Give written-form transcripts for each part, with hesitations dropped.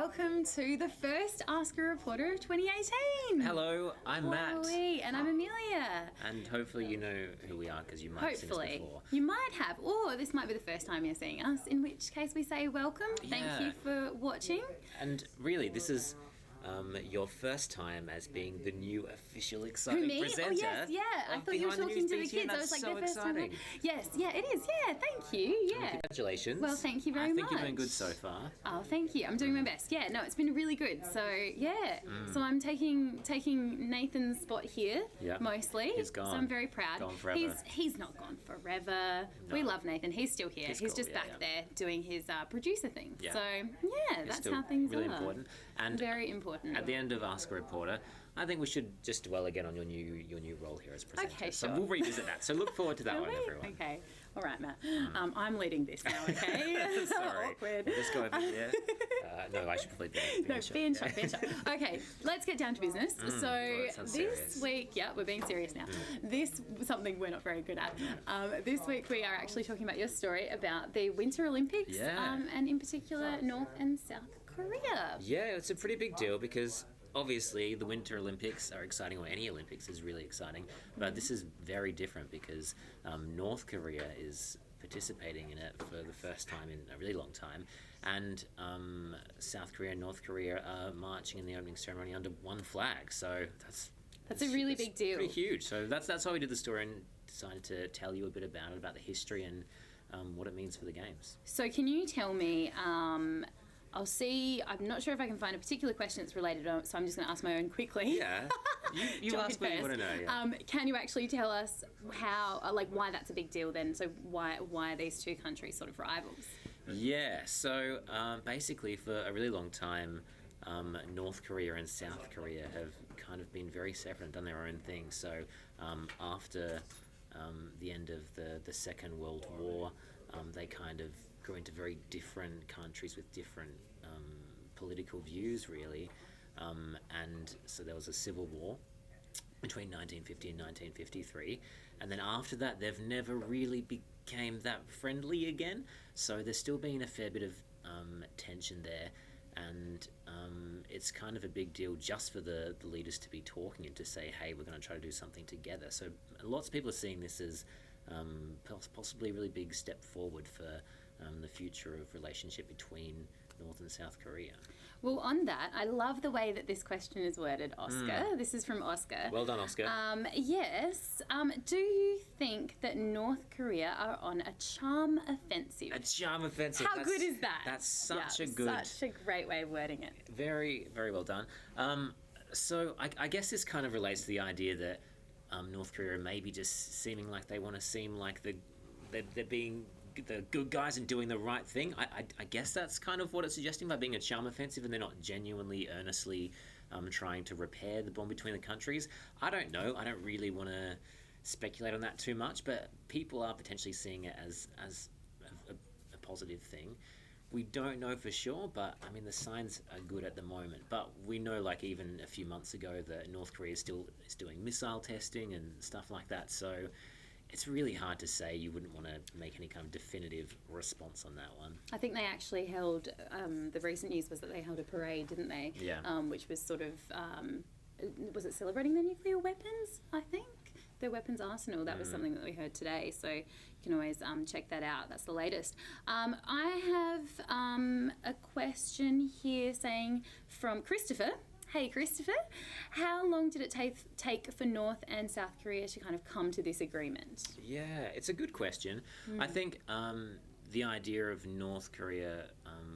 welcome to the first Ask a Reporter of 2018. Hello, I'm Matt. And I'm Amelia. And hopefully you know who we are because you might have seen us before. You might have, or this might be the first time you're seeing us, in which case we say welcome. Thank you for watching. And really, this is your first time as being the new official exciting presenter. Oh, yes, yeah. I thought you were talking to the kids. I was like, so the first exciting. time. Yes, yeah, it is. Yeah, thank you. Yeah. Well, congratulations. Well, thank you very much. I think you've been good so far. Oh, thank you. I'm doing my best. Yeah, no, it's been really good. So, yeah. So I'm taking Nathan's spot here, mostly. He's gone. So I'm very proud. Gone forever. He's not gone forever. No. We love Nathan. He's still here. He's just back there doing his producer thing. Yeah. So, yeah, that's how things really are. Important. And very important. At the end of Ask a Reporter, I think we should just dwell again on your new role here as presenter. Okay, So we'll revisit that. So look forward to that one, everyone. Okay. All right, Matt. I'm leading this now, okay? Sorry. Awkward. Just go over here. No, I should probably be in shot. Okay, let's get down to business. So this week, we're being serious now. This is something we're not very good at. This week we are actually talking about your story about the Winter Olympics, and in particular North and South Korea. Yeah, it's a pretty big deal because obviously the Winter Olympics are exciting, or any Olympics is really exciting, but this is very different because North Korea is participating in it for the first time in a really long time, and South Korea and North Korea are marching in the opening ceremony under one flag, so that's a really big deal. Pretty huge. So that's why we did the story and decided to tell you a bit about it, about the history and what it means for the games. So can you tell me, I'll see, I'm not sure if I can find a particular question that's related, so I'm just going to ask my own quickly. Yeah, you ask what you want to know. Yeah. Can you actually tell us how, why that's a big deal then? So why are these two countries sort of rivals? Yeah, so basically for a really long time, North Korea and South Korea have kind of been very separate and done their own thing. So after the end of the Second World War, they kind of grew into very different countries with different political views, really. And so there was a civil war between 1950 and 1953. And then after that, they've never really became that friendly again. So there's still been a fair bit of tension there. And it's kind of a big deal just for the leaders to be talking and to say, hey, we're going to try to do something together. So lots of people are seeing this as possibly a really big step forward for the future of relationship between North and South Korea. Well, on that, I love the way that this question is worded, Oscar. This is from Oscar. Well done, Oscar. Yes. Do you think that North Korea are on a charm offensive? A charm offensive. How good is that? That's such a great way of wording it. Very, very well done. So I guess this kind of relates to the idea that North Korea may be just seeming like they want to seem like they're being the good guys and doing the right thing. I guess that's kind of what it's suggesting by being a charm offensive, and they're not genuinely, earnestly trying to repair the bond between the countries. I don't know. I don't really want to speculate on that too much, but people are potentially seeing it as a positive thing. We don't know for sure, but I mean the signs are good at the moment. But we know, like even a few months ago, that North Korea is doing missile testing and stuff like that. So it's really hard to say. You wouldn't want to make any kind of definitive response on that one. I think they actually held, the recent news was that they held a parade, didn't they? Yeah. Which was sort of, was it celebrating their nuclear weapons, I think? Their weapons arsenal. That was something that we heard today. So you can always check that out. That's the latest. I have a question here saying from Christopher. Hey, Christopher, how long did it take for North and South Korea to kind of come to this agreement? Yeah, it's a good question. I think the idea of North Korea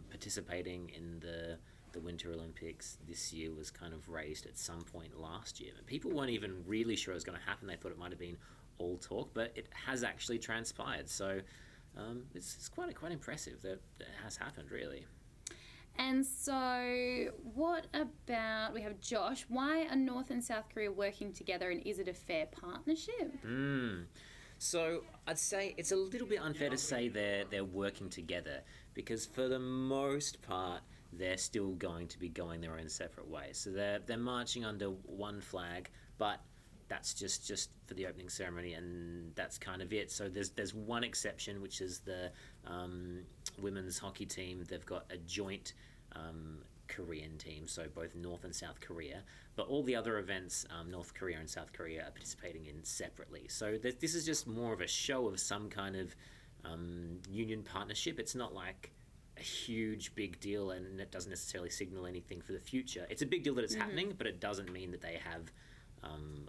participating in the Winter Olympics this year was kind of raised at some point last year. People weren't even really sure it was going to happen. They thought it might have been all talk, but it has actually transpired. So it's quite impressive that it has happened, really. And so what about, we have Josh, why are North and South Korea working together, and is it a fair partnership? So I'd say it's a little bit unfair to say they're working together, because for the most part they're still going to be going their own separate ways. So they're marching under one flag, but that's just for the opening ceremony, and that's kind of it. So there's one exception, which is the women's hockey team. They've got a joint Korean teams, so both North and South Korea. But all the other events, North Korea and South Korea are participating in separately. So this is just more of a show of some kind of union partnership. It's not like a huge big deal, and it doesn't necessarily signal anything for the future. It's a big deal that it's happening, but it doesn't mean that they have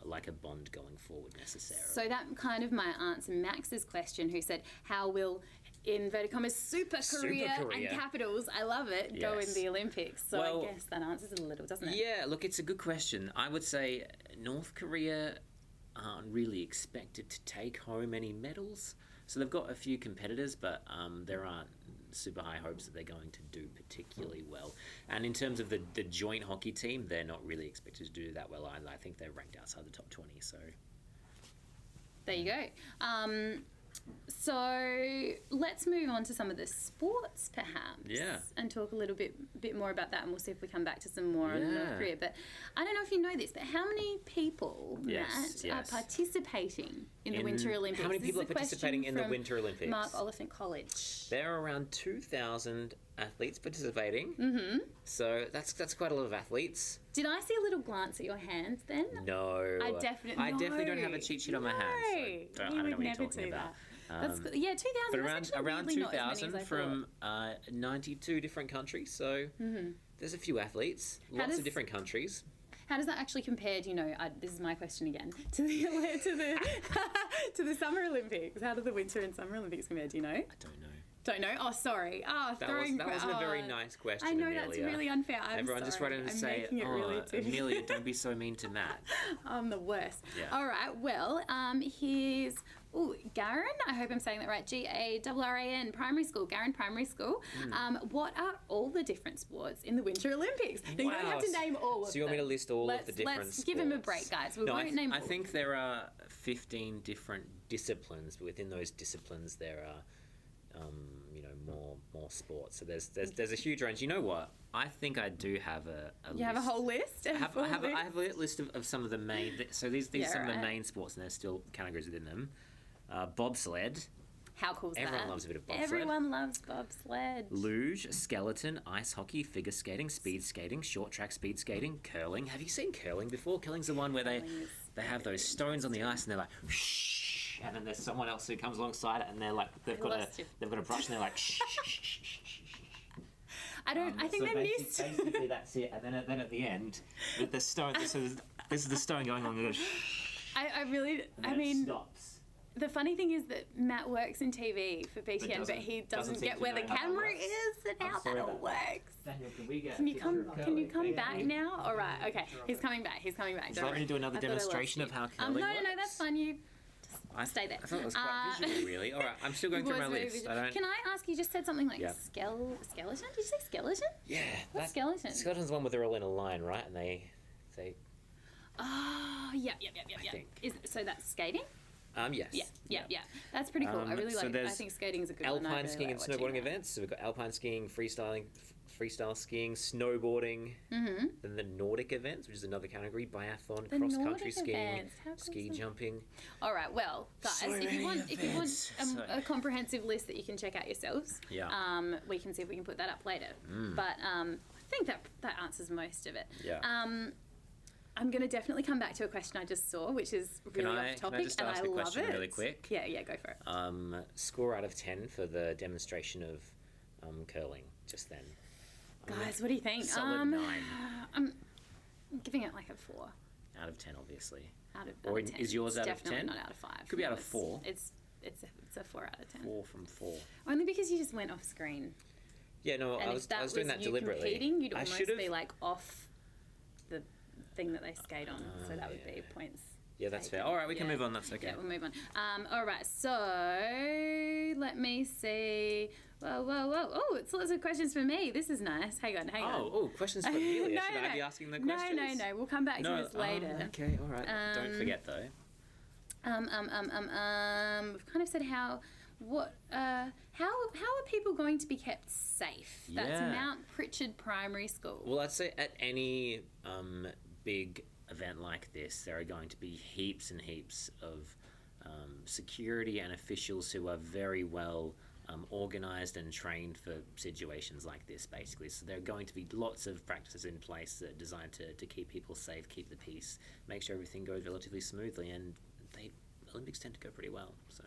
like a bond going forward necessarily. So that kind of might answer Max's question, who said, how will, inverted commas, Super Korea and capitals, I love it, go in the Olympics? So well, I guess that answers it a little, doesn't it? Yeah, look, it's a good question. I would say North Korea aren't really expected to take home any medals. So they've got a few competitors, but there aren't super high hopes that they're going to do particularly well. And in terms of the joint hockey team, they're not really expected to do that well either. I think they're ranked outside the top 20, so... There you go. So let's move on to some of the sports, perhaps, and talk a little bit more about that, and we'll see if we come back to some more on North Korea. But I don't know if you know this, but how many people, Matt, are participating in the Winter Olympics? How many people are participating in the Winter Olympics? Mark Oliphant College. There are around 2,000 athletes participating. Mm-hmm. So that's quite a lot of athletes. Did I see a little glance at your hands then? No. I definitely don't have a cheat sheet on my hands. So I don't know what you're talking about. That's 2,000. But around 2,000 from 92 different countries. So there's a few athletes, lots of different countries. How does that actually compare? Do you know? This is my question again to the to the Summer Olympics. How do the Winter and Summer Olympics compare? Do you know? I don't know. Don't know? Oh, sorry. That wasn't a very nice question, I know, Amelia. That's really unfair. Everyone just wanted to say, Amelia, don't be so mean to Matt. I'm the worst. Yeah. All right, well, here's... Garran, I hope I'm saying that right, Garran Primary School, Garran Primary School. What are all the different sports in the Winter Olympics? Now, you don't have to name all of them. So you want me to list all of the different sports? Let's give him a break, guys. We won't name all. I think there are 15 different disciplines, but within those disciplines there are more sports. So there's a huge range. You know what? I think I do have a list. You have a whole list? I have a list of some of the main... So these are some of the main sports, and there's still categories within them. Bobsled. How cool is that? Everyone loves a bit of bobsled. Everyone loves bobsled. Luge, skeleton, ice hockey, figure skating, speed skating, short track speed skating, curling. Have you seen curling before? Curling's the one where they have those stones on the ice and they're like, shh, and then there's someone else who comes alongside it and they're like, they've got a brush and they're like, shh, shh, shh, shh, shh. I think they missed. Basically, that's it. And then at the end, with the stone, this is the stone going on. I mean, stops. The funny thing is that Matt works in TV for BTN, but he doesn't get where the camera is and how that all works. Daniel, can you come back now? All right, okay. He's coming back. Would you like me to do another demonstration of how curling works? No, that's fine. You stay there. I thought it was quite visual, really. All right, I'm still going through my list. Can I ask, you just said something like skeleton? Did you say skeleton? Yeah. What's skeleton? Skeleton's the one where they're all in a line, right? And they... Oh, yeah. So that's skating? Yes. Yeah. That's pretty cool. I really like it. I think skating is a good one. Alpine skiing and snowboarding events. So we've got alpine skiing, freestyle skiing, snowboarding. Mm-hmm. Then the Nordic events, which is another category, biathlon, cross-country skiing, ski jumping. All right, well, guys, if you want a comprehensive list that you can check out yourselves, we can see if we can put that up later. But I think that answers most of it. Yeah. I'm going to definitely come back to a question I just saw, which is really off topic, can I just ask a question really quick? Yeah, go for it. Score out of 10 for the demonstration of curling just then. Guys, what do you think? Solid 9. I'm giving it like a 4. Out of 10, obviously. Out of 10. Is yours out of 10? Definitely not out of 5. Could be out of 4. It's a 4 out of 10. 4 from 4. Only because you just went off screen. Yeah, no, and I was doing that deliberately. Competing, you'd almost be like off the thing that they skate on, so that would be points. Yeah, that's fair. All right, we can move on. That's okay. Yeah, we'll move on. All right, so let me see. Whoa. Oh, it's lots of questions for me. This is nice. Hang on. Oh, questions for Amelia. Should I be asking the questions? No. We'll come back to this later. Okay, all right. Don't forget though. We've kind of said how are people going to be kept safe? That's Mount Pritchard Primary School. Well, I'd say at any big event like this, there are going to be heaps and heaps of security and officials who are very well organised and trained for situations like this, basically. So there are going to be lots of practices in place that are designed to keep people safe, keep the peace, make sure everything goes relatively smoothly, and Olympics tend to go pretty well. So.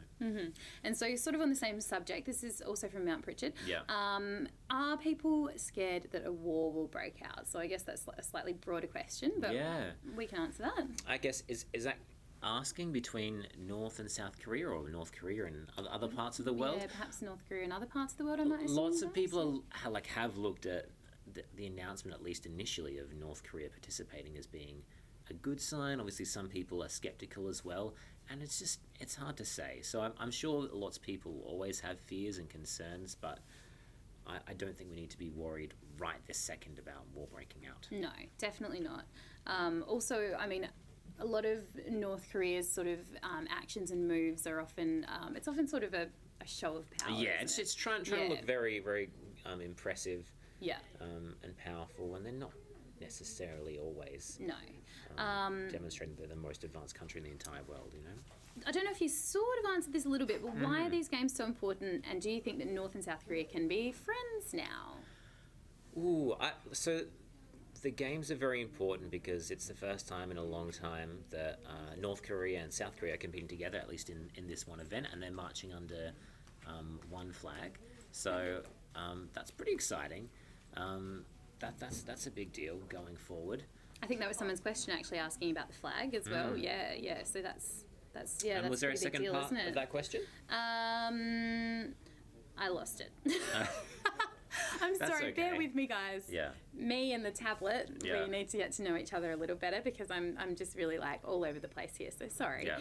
And so, sort of on the same subject, this is also from Mount Pritchard. Yeah. Are people scared that a war will break out? So I guess that's a slightly broader question, but we can answer that. I guess is that asking between North and South Korea, or North Korea and other parts of the world? Yeah, perhaps North Korea and other parts of the world. I might assume. Lots of people have looked at the announcement, at least initially, of North Korea participating as being a good sign. Obviously, some people are skeptical as well, and it's hard to say. So I'm sure lots of people always have fears and concerns, but I don't think we need to be worried right this second about war breaking out. No, definitely not. Also, I mean, a lot of North Korea's sort of actions and moves are often, it's often sort of a show of power. Yeah, it's trying to look very, very impressive Yeah. And powerful, and they're not necessarily always No. demonstrating they're the most advanced country in the entire world, you know? I don't know if you sort of answered this a little bit, but why are these games so important, and do you think that North and South Korea can be friends now? So the games are very important because it's the first time in a long time that North Korea and South Korea are competing together, at least in this one event, and they're marching under one flag. So that's pretty exciting. That's a big deal going forward. I think that was someone's question actually asking about the flag as well. Yeah. So that's And that's was there a second deal, part isn't it? of that question? I lost it. I'm sorry, okay. bear with me, guys. Yeah. Me and the tablet, we need to get to know each other a little better because I'm just really like all over the place here. So sorry. Yeah.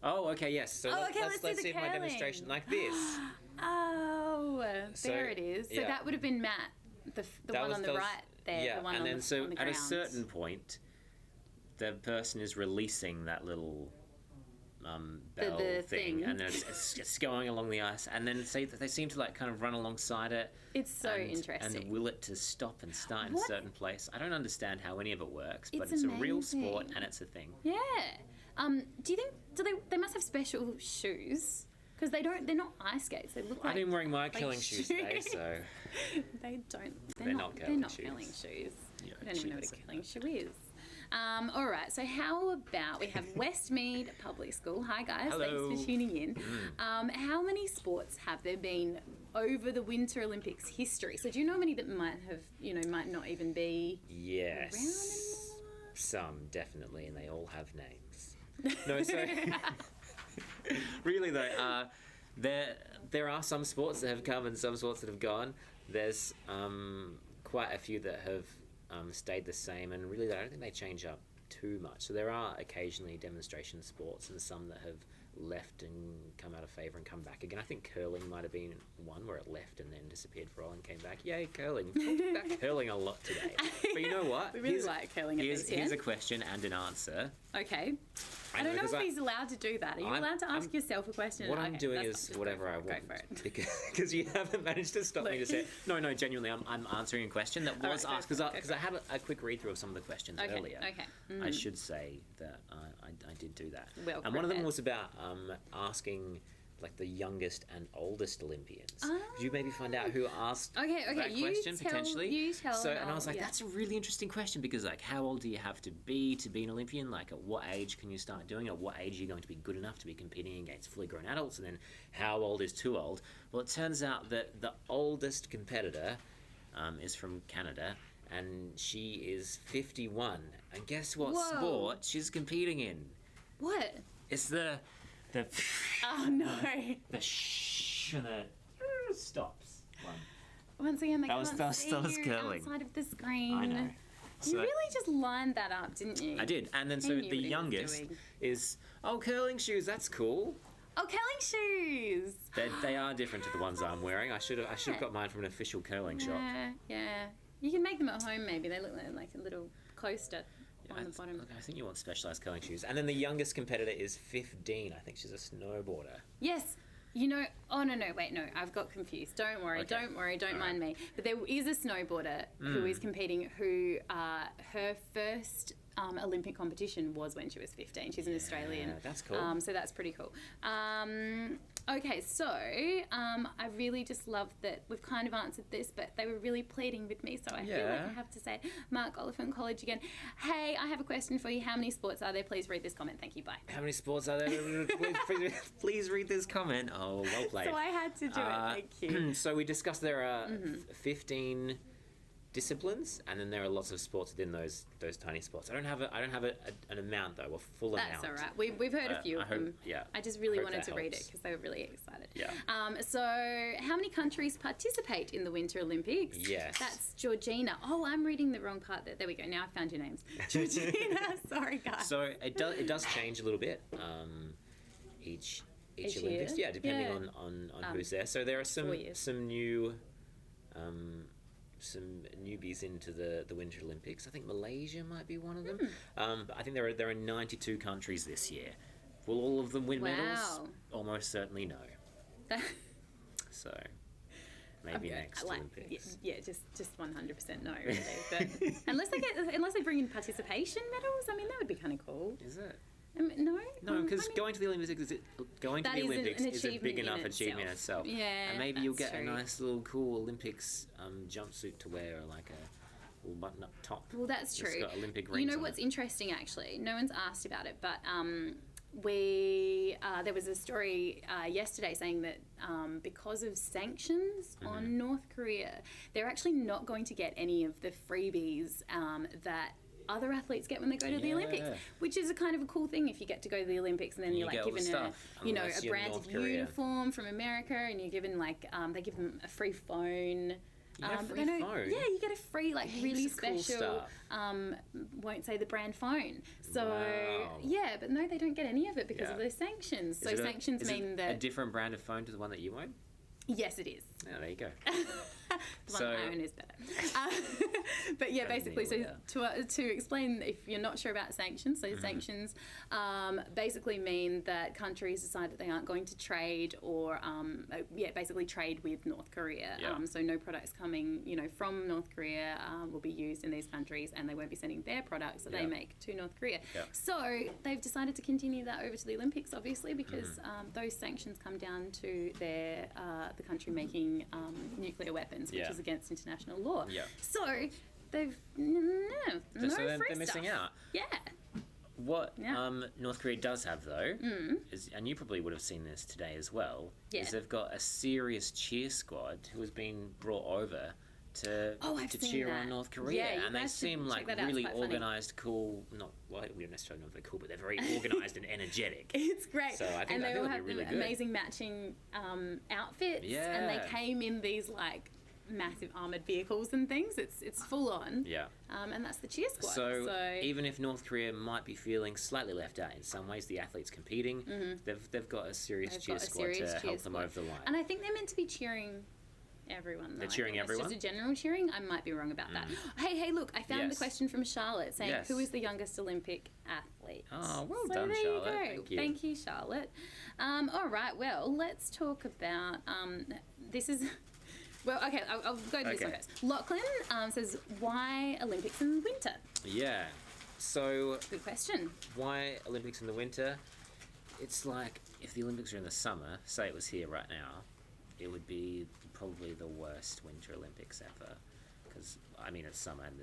Oh, okay, yes. So let's do the see my curling. demonstration like this. Oh, So, there it is. So yeah. that would have been Matt, the one on the right there. Yeah, the one and on then the, on the at ground. a certain point, the person is releasing that little bell the thing, thing. and then it's going along the ice, and then they seem to like kind of run alongside it. It's so interesting. And will it to stop and start in a certain place. I don't understand how any of it works, but It's it's a real sport amazing. and it's a thing. Yeah. Do you think they must have special shoes? Because they're not ice skates. They look like. I didn't wearing my like curling shoes today, so they don't. They're not curling shoes. curling shoes. Yeah, I don't even know what a shouldn't curling shoe is. All right, so how about we have Westmead Public School. Hi guys, Hello. thanks for tuning in. How many sports have there been over the Winter Olympics history? So do you know how many that might not even be yes, around anymore? some definitely, and they all have names. No, so really though, there are some sports that have come and some sports that have gone. There's quite a few that have stayed the same, and really I don't think they change up too much. So there are occasionally demonstration sports and some that have left and come out of favour and come back again. I think curling might have been one where it left and then disappeared for a while and came back. Yay, curling. Talked about curling a lot today. But you know what? We really like curling at this, Here's a question and an answer. Okay. I don't know if he's allowed to do that. Are you allowed to ask yourself a question? What I'm Okay, doing that's is fine. whatever I want. Go for it. Because you haven't managed to stop me to say, no, genuinely, I'm answering a question that was All right, asked. go for Because I had a quick read through of some of the questions earlier. Okay. I should say that I did do that. Well, and one of them prepared. was about asking like the youngest and oldest Olympians. Could you maybe find out who asked that question potentially? You tell. So, and I was like, that's a really interesting question because like, how old do you have to be an Olympian? Like, at what age can you start doing it? At what age are you going to be good enough to be competing against fully grown adults? And then, how old is too old? Well, it turns out that the oldest competitor is from Canada, and she is 51. And guess what sport she's competing in? What? It's the Oh no. the shh and the stops one. Once again, they That was- can't that was see still you curling. outside of the screen. I know. You So- really just lined that up, didn't you? I did, and then He so knew the what he was youngest doing. is curling shoes. That's cool. Oh, curling shoes. They are different to the ones I'm wearing. I should have got mine from an official curling shop. Yeah. You can make them at home. Maybe they look like a little coaster on the bottom. I think you want specialized curling shoes. And then the youngest competitor is 15. I think she's a snowboarder. Yes. Oh, no, wait, no, I've got confused. Don't worry, Okay. don't mind me. But there is a snowboarder who is competing who her first Olympic competition was when she was 15. She's an Australian. That's cool. So that's pretty cool. Okay, so I really just love that we've kind of answered this, but they were really pleading with me, so I feel like I have to say it. Mark Oliphant College again. Hey, I have a question for you. How many sports are there? Please read this comment. Thank you. Bye. How many sports are there? please read this comment. Oh, well played. So I had to do it. Thank you. So we discussed there are 15 disciplines, and then there are lots of sports within those tiny sports. I don't have an amount though, a full amount. That's all right. We've heard a few of them. Yeah. I just really wanted to helps. read it because they were really excited. Yeah. So how many countries participate in the Winter Olympics? Yes. That's Georgina. Oh, I'm reading the wrong part. There we go. Now I found your names. Georgina. Sorry, guys. So it does change a little bit. Each Olympics, year? depending on who's there. So there are some new some newbies into the Winter Olympics. I think Malaysia might be one of them. I think there are 92 countries this year. Will all of them win medals? Almost certainly no. So maybe next Olympics. Yeah, just 100% no, really. But unless they bring in participation medals, I mean that would be kind of cool. Is it? No, because going to the Olympics is a big enough achievement in itself. Yeah, and maybe you'll get true. a nice little cool Olympics jumpsuit to wear, like a little button-up top. Well, that's true. It's got Olympic rings. You know what's interesting, actually? No one's asked about it, but there was a story yesterday saying that because of sanctions on North Korea, they're actually not going to get any of the freebies that other athletes get when they go to the Olympics, which is a kind of a cool thing if you get to go to the Olympics and then you're like given a branded uniform from America, and you're given they give them a free phone. Free phone? Yeah, you get a free really special cool won't say the brand phone. So but no, they don't get any of it because of those sanctions. So sanctions mean that a different brand of phone to the one that you own? Yes, it is. Oh, there you go. The one I own is better. But yeah, basically, so to explain, if you're not sure about sanctions, so sanctions basically mean that countries decide that they aren't going to trade or, basically trade with North Korea. Yeah. So no products coming, from North Korea will be used in these countries, and they won't be sending their products that they make to North Korea. Yeah. So they've decided to continue that over to the Olympics, obviously, because those sanctions come down to the country making nuclear weapons, which is against international law. Yeah. So they've free they're missing stuff. out. Yeah. What North Korea does have though is, and you probably would have seen this today as well, is they've got a serious cheer squad who has been brought over to cheer on North Korea, and they seem like really organised, cool. We don't necessarily know if they're cool, but they're very organised and energetic. It's great. So I think they all have really amazing matching outfits, and they came in these massive armoured vehicles and things. It's full on. Yeah. And that's the cheer squad. So even if North Korea might be feeling slightly left out in some ways, the athletes competing, they've got a serious cheer squad to help them over the line. And I think they're meant to be cheering everyone. They're cheering everyone? It's just a general cheering. I might be wrong about that. Hey, look, I found the question from Charlotte saying, who is the youngest Olympic athlete? Oh, well done, Charlotte. Thank you, Charlotte. All right, well, let's talk about, this is... Well, okay, I'll go to this one first. Lachlan says, why Olympics in winter? Yeah, so... Good question. Why Olympics in the winter? It's like, if the Olympics are in the summer, say it was here right now, it would be probably the worst Winter Olympics ever. Because, I mean, it's summer and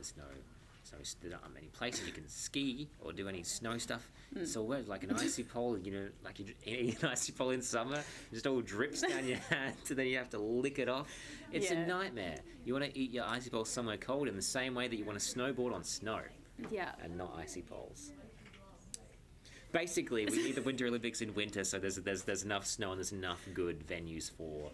there aren't many places you can ski or do any snow stuff. So we're like an icy pole, like you eat an icy pole in summer, it just all drips down your hand and then you have to lick it off. It's a nightmare. You want to eat your icy pole somewhere cold in the same way that you want to snowboard on snow. Yeah. And not icy poles. Basically, we need the Winter Olympics in winter, so there's enough snow and there's enough good venues for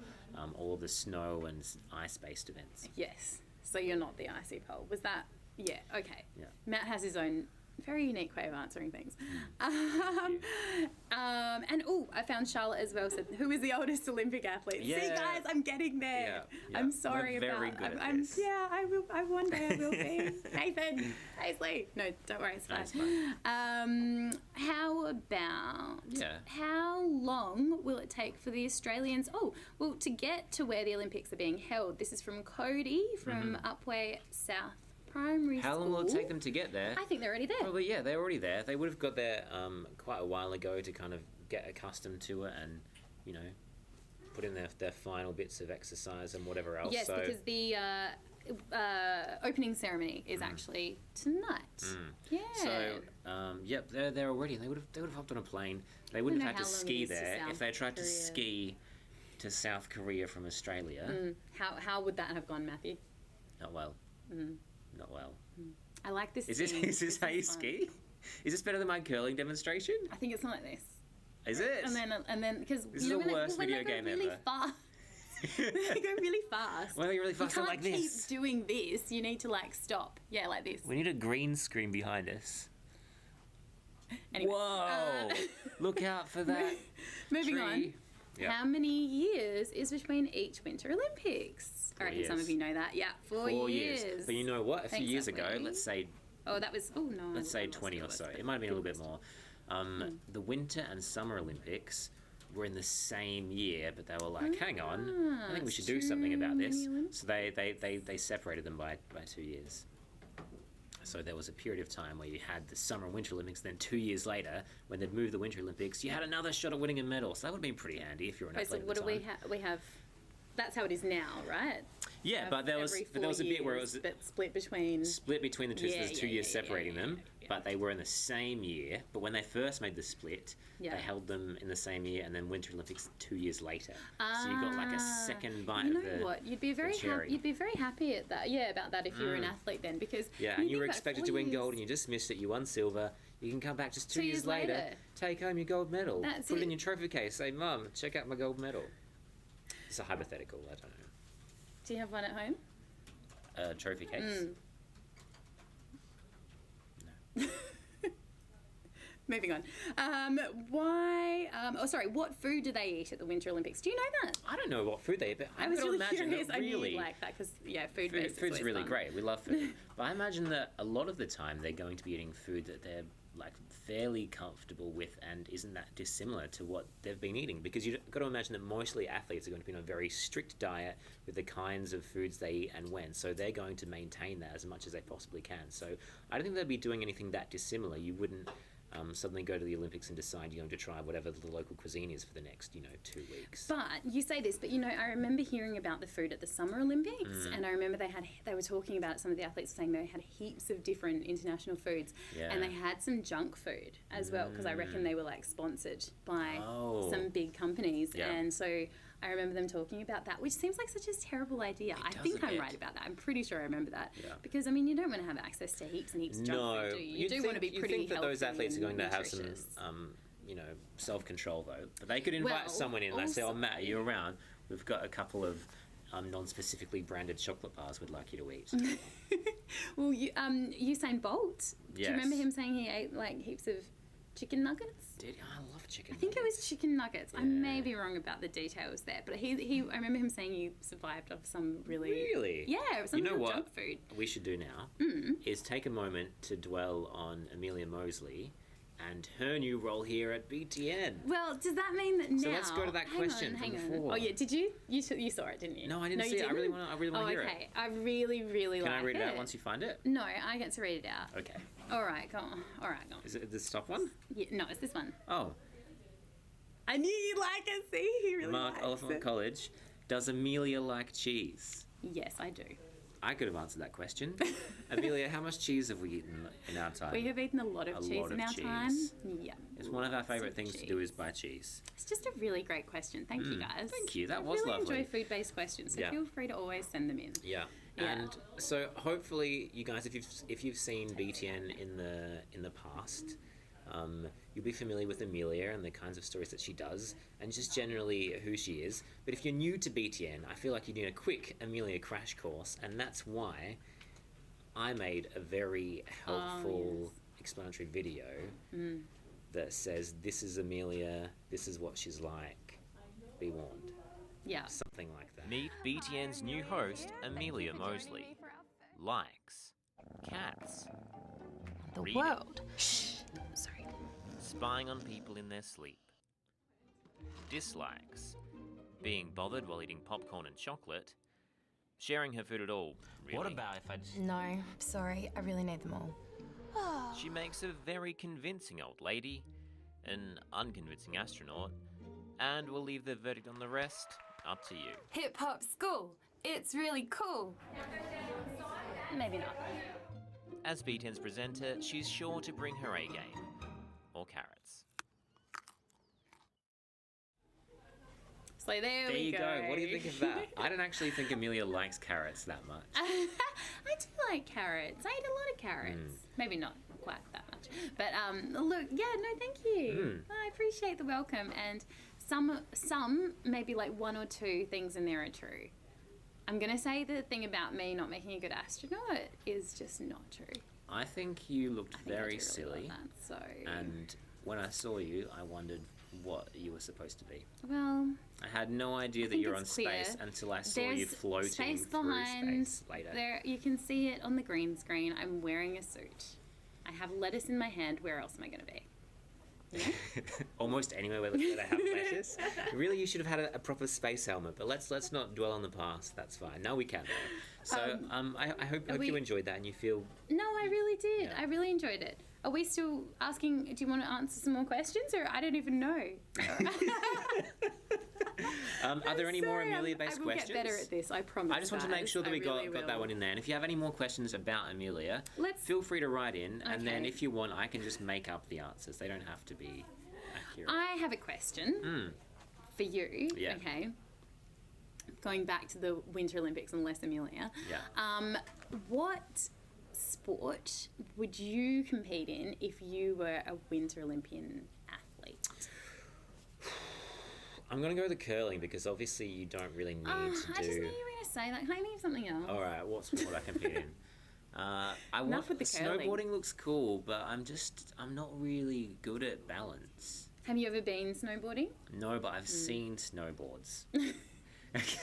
all of the snow and ice-based events. Yes. So you're not the icy pole. Was that... Yeah, okay. Yeah. Matt has his own very unique way of answering things. And I found Charlotte as well said, who is the oldest Olympic athlete? Yeah. See, guys, I'm getting there. Yeah. I'm sorry We're about very good at I'm this. Yeah, one day I will be. Nathan, Paisley. No, don't worry, it's fine. That's fine. How about how long will it take for the Australians to get to where the Olympics are being held? This is from Cody from Upwey, South primary How school. long will it take them to get there? I think they're already there. Probably, yeah, they're already there. They would have got there quite a while ago to kind of get accustomed to it and, you know, put in their final bits of exercise and whatever else. Yes, because the opening ceremony is actually tonight. Yeah. So, yep, they're there already. They would have hopped on a plane. They wouldn't have had to ski there if they tried to ski to South Korea from Australia. How would that have gone, Matthew? Not well. Not well. I like this. Is this how you ski? Is this better than my curling demonstration? I think it's not like this. Is it? And then because this is the worst video game really ever. Fast, when they go really fast. When they go really fast, you can't like this. keep doing this. You need to like stop. Yeah, like this. We need a green screen behind us. Anyway, Whoa! Look out for that. Moving tree. on. Yep. How many years is between each Winter Olympics? I reckon some of you know that. Yeah, 4 years. But you know what? A few Thanks, years ago, Ashley. let's say Let's say 20 or so. It might have been a little bit more. The Winter and Summer Olympics were in the same year, but they were like, hang on, I think we should do something about this. So they separated them by 2 years. So there was a period of time where you had the Summer and Winter Olympics, then 2 years later, when they'd moved the Winter Olympics, you had another shot at winning a medal. So that would have been pretty handy if you're an athlete. So what do we have? That's how it is now, right? Yeah, but there was a bit where it was split between the two. So there's 2 years separating them, yeah. but they were in the same year. But when they first made the split, they held them in the same year, and then Winter Olympics 2 years later. So you got like a second bite of the You know what? You'd be very happy at that. Yeah, about that if you were an athlete then, because and you were expected to win gold, and you just missed it. You won silver. You can come back just 2 years later, take home your gold medal, put it in your trophy case. Say, Mum, check out my gold medal. It's a hypothetical. I don't know. Do you have one at home? A trophy case? No. Moving on. What food do they eat at the Winter Olympics? Do you know that? I don't know what food they eat, but I was really curious. That really, I knew you'd like that because, food's really great. We love food. But I imagine that a lot of the time they're going to be eating food that they're like fairly comfortable with and isn't that dissimilar to what they've been eating, because you've got to imagine that mostly athletes are going to be on a very strict diet with the kinds of foods they eat and when, so they're going to maintain that as much as they possibly can. So I don't think they'd be doing anything that dissimilar. You wouldn't suddenly go to the Olympics and decide you're going to try whatever the local cuisine is for the next 2 weeks. But you say this, but I remember hearing about the food at the Summer Olympics, and I remember they were talking about it, some of the athletes saying they had heaps of different international foods, and they had some junk food as well, because I reckon they were like sponsored by some big companies, and so I remember them talking about that, which seems like such a terrible idea. I think I'm right about that. I'm pretty sure I remember that. Yeah. Because, you don't want to have access to heaps and heaps of junk food, do you? You do want to be pretty healthy. You think that those athletes are going to have some, self-control, though. But they could invite someone in and they say, oh, Matt, are you around? We've got a couple of non-specifically branded chocolate bars we'd like you to eat. Well, Usain Bolt, do you remember him saying he ate, like, heaps of chicken nuggets? I love chicken nuggets. I think it was chicken nuggets. Yeah. I may be wrong about the details there, but I remember him saying he survived off some really... Yeah, some junk food. We should do now is take a moment to dwell on Amelia Mosley and her new role here at BTN. Well, does that mean that now... So let's go to that question from before. Oh, yeah, did you? You saw it, didn't you? No, I didn't see it. I really want to hear it. Okay. I really, really like it. Can I read it out once you find it? No, I get to read it out. Okay. All right, go on. Is it this top one? Yeah, no, it's this one. Oh. I knew you'd like it. See, he really Mark Oliphant College. Does Amelia like cheese? Yes, I do. I could have answered that question. Amelia, how much cheese have we eaten in our time? We have eaten a lot of cheese in our time. Yeah. It's one of our favourite things to do is buy cheese. It's just a really great question. Thank you, guys. Thank you. That was lovely. I really enjoy food-based questions, so feel free to always send them in. Yeah. And so hopefully you guys, if you've seen BTN in the past, you'll be familiar with Amelia and the kinds of stories that she does, and just generally who she is. But if you're new to BTN, I feel like you need a quick Amelia crash course, and that's why I made a very helpful explanatory video that says, this is Amelia, this is what she's like, be warned. Yeah. Something like that. Meet BTN's new host, Amelia Mosley. Likes cats. The reading, world. Shh. Sorry. Spying on people in their sleep. Dislikes being bothered while eating popcorn and chocolate. sharing her food at all, really. What about if I just... No, sorry, I really need them all. She makes a very convincing old lady, an unconvincing astronaut, and we'll leave the verdict on the rest up to you. Hip hop school. It's really cool. Maybe not. As B10's presenter, she's sure to bring her A game. Or carrots. So there we you go. go. What do you think of that? I don't actually think Amelia likes carrots that much. I do like carrots. I eat a lot of carrots. Maybe not quite that much. But look, yeah, no, thank you. I appreciate the welcome. And some, maybe like one or two things in there are true. I'm going to say the thing about me not making a good astronaut is just not true. I think you looked I think I do very really silly. love that, so... And when I saw you, I wondered what you were supposed to be. Well... I had no idea that think you're on it's clear. space until I saw There's you floating space through behind. space later. There, you can see it on the green screen. I'm wearing a suit. I have lettuce in my hand. Where else am I going to be? Almost anywhere where they have lettuce. Really, you should have had a proper space helmet. But let's not dwell on the past. That's fine. No, we can. So I hope you enjoyed that and you feel. No, I really did. Yeah. I really enjoyed it. Are we still asking? Do you want to answer some more questions, or I don't even know? Are there any more Amelia-based I will questions? get better at this. I promise. I just want to make sure that I we really got that will. one in there. And if you have any more questions about Amelia, Let's- feel free to write in. And then Okay. if you want, I can just make up the answers. They don't have to be accurate. I have a question for you. Yeah. Okay. Going back to the Winter Olympics and less Amelia. Yeah. What sport would you compete in if you were a Winter Olympian athlete? I'm going to go with the curling because obviously you don't really need to I just knew do... you were going to say that. Can I think of something else? All right, what sport would I compete in? Enough with the curling. Snowboarding looks cool, but I'm not really good at balance. Have you ever been snowboarding? No, but I've seen snowboards.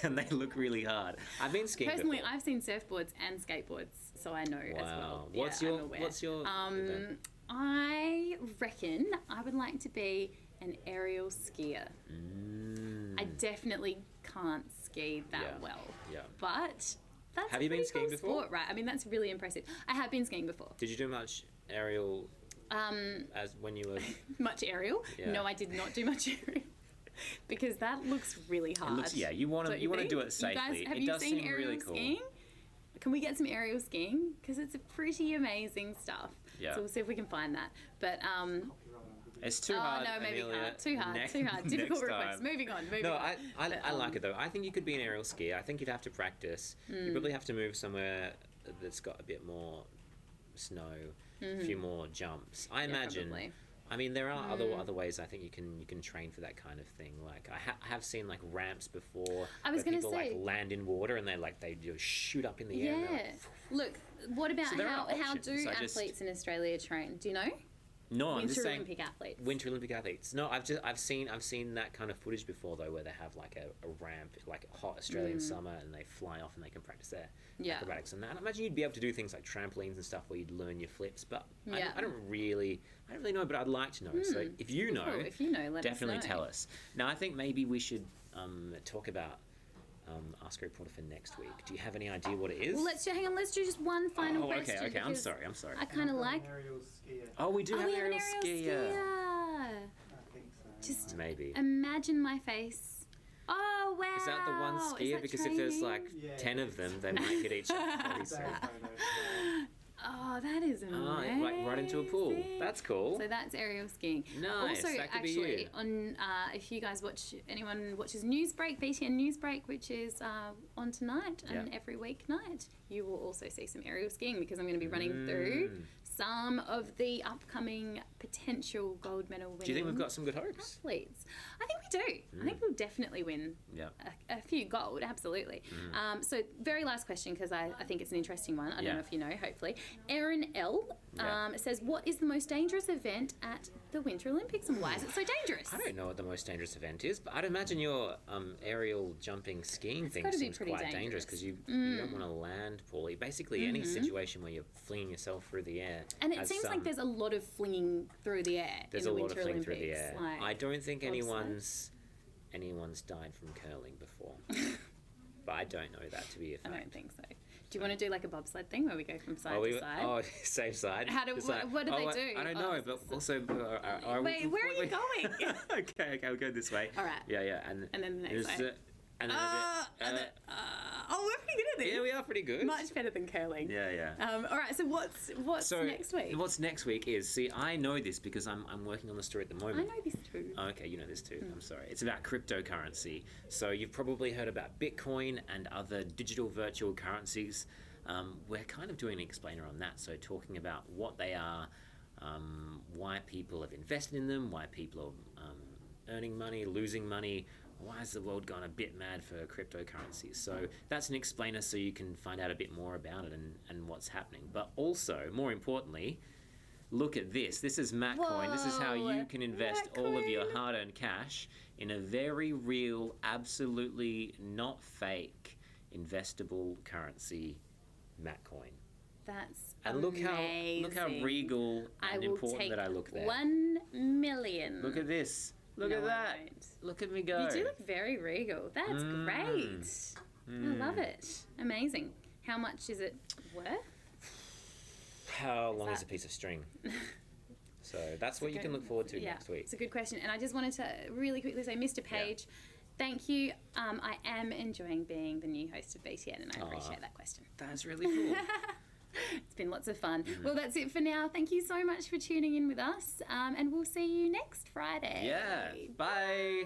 And they look really hard. I've been skiing Personally, before. I've seen surfboards and skateboards, so I know as well. What's Yeah, your I'm aware. What's your event? I reckon I would like to be an aerial skier. I definitely can't ski that Yeah, well. yeah. But that's Have a you been pretty skiing cool before? sport, right? I mean, that's really impressive. I have been skiing before. Did you do much aerial as when you were... Much aerial? Yeah. No, I did not do much aerial. Because that looks really hard. you want Don't to think? do it safely. You guys, have It you does seen seem aerial really cool. skiing? Can we get some aerial skiing? Because it's a pretty amazing stuff. Yeah. So we'll see if we can find that. But It's too hard, no, maybe Amelia. not. Too hard. Next- Too hard. Difficult next request. time. Moving on. No, on. I But, like it though. I think you could be an aerial skier. I think you'd have to practice. You probably have to move somewhere that's got a bit more snow, a few more jumps. I imagine. probably. I mean, there are other ways. I think you can train for that kind of thing. Like I have seen like ramps before. I was where gonna people say- like land in water and they just shoot up in the air. and they're Yeah. like, Look, what about So there are how do options. I just- athletes in Australia train? Do you know? No, I'm just Winter saying. Olympic athletes. Winter Olympic athletes. No, I've seen that kind of footage before though, where they have like a ramp, like a hot Australian summer, and they fly off and they can practice their Yeah. acrobatics and that. And I imagine you'd be able to do things like trampolines and stuff where you'd learn your flips. But Yeah. I don't really know, but I'd like to know. So if you know, Cool. If you know, let definitely us know. tell us. Now I think maybe we should talk about Ask a Reporter for next week. Do you have any idea what it is? Well, hang on. Let's do just one final Oh, question. okay. I'm because sorry. I kind of like. Aerial skier. Oh, we do have we an have an aerial aerial skier. skier. I think so. Just Maybe. imagine my face. Oh wow! Is that the one Is skier? that Because if there's training? like Yeah. 10 of them, they might hit each other pretty soon. That photo. Oh, that is amazing. Like right into a pool. That's cool. So that's aerial skiing. Nice, Also, that could be actually, you. on if you guys anyone watches Newsbreak, BTN Newsbreak, which is on tonight and Yeah. every weeknight, you will also see some aerial skiing because I'm going to be running through some of the upcoming potential gold medal winning Do you think we've got some good hopes? athletes. I think we do. I think we'll definitely win Yeah. a few gold, absolutely. So very last question, because I think it's an interesting one. I Yeah. don't know if you know, hopefully. Erin L. Yeah. Says, what is the most dangerous event at the Winter Olympics and why is it so dangerous? I don't know what the most dangerous event is, but I'd imagine your aerial jumping skiing thing gotta be seems pretty quite dangerous dangerous. because you don't want to land poorly. Basically, any situation where you're flinging yourself through the air. And it has seems like some- there's a lot of flinging through the air There's in a the lot of Winter fling Olympics. through the air. Like, I don't think bobsled. anyone's died from curling before. but I don't know that to be a I fact. don't think so. Do you want to do like a bobsled thing where we go from side to side? Oh, safe side. How do Just what do they do? I don't know, but also. Wait, where are you going? Okay, we'll go this way. All right. Yeah, And then the next there's, way. and then We're pretty good at this. yeah, we are pretty good. Much better than curling. Yeah. All right. So what's next week? What's next week is, see, I know this because I'm working on the story at the I moment. know this too. Okay, you know this too. I'm sorry. It's about cryptocurrency. So you've probably heard about Bitcoin and other digital virtual currencies. We're kind of doing an explainer on that. So talking about what they are, why people have invested in them, why people are earning money, losing money. Why has the world gone a bit mad for cryptocurrencies? So that's an explainer so you can find out a bit more about it and what's happening. But also, more importantly, look at this. This is Matcoin. This is how you can invest all of your Matcoin. hard-earned cash in a very real, absolutely not fake, investable currency, Matcoin. That's And amazing. look how regal I and will important take that I look there. 1 million. Look at this. Look No, at I that. won't. Look at me go. You do look very regal. That's great. I love it. Amazing. How much is it worth? How long is that- a piece of string? So that's what you can look forward to next week. It's a good question. And I just wanted to really quickly say, Mr. Page, thank you. I am enjoying being the new host of BTN, and I appreciate that question. That's really cool. It's been lots of fun. Well, that's it for now. Thank you so much for tuning in with us, and we'll see you next Friday. Yeah. Bye.